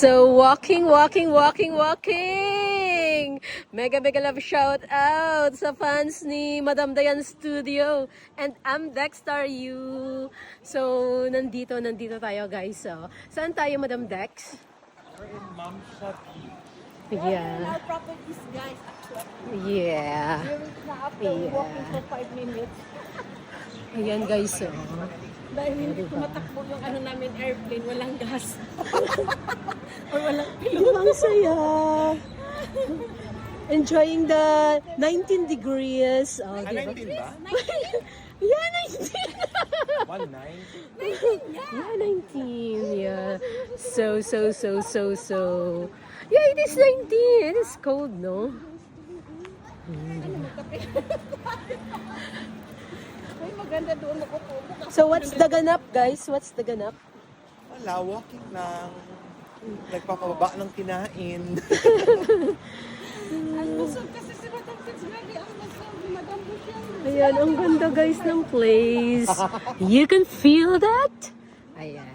So, walking, walking, walking, walking! Mega, mega love shout out sa fans ni Madam Dayan Studio. And I'm Dexter Yu. So, nandito tayo guys. So, saan tayo, Madam Dex? We're in Mom Shopee. Yeah. Our properties, guys, actually. Yeah. After walking for 5 minutes. Ayan guys, so. Dahil hindi tumatakbo yung ano namin airplane, walang gas. Or walang pilot. Ang saya. Enjoying the 19 degrees. Oh, Ah, diba? 19 ba? Yeah, 19. 19? Yeah, 19. Yeah. So. Yeah, it is 19. It is cold, no? Ay, maganda doon ako po. So, what's the ganap, guys? What's the ganap? Wala, walking lang. Nagpapababa ng kinain. Ang busog kasi si Madam Fitzgerald, ang busog ni Madam Bushel. Ayan, ang ganda, guys, ng place. You can feel that? Ayan.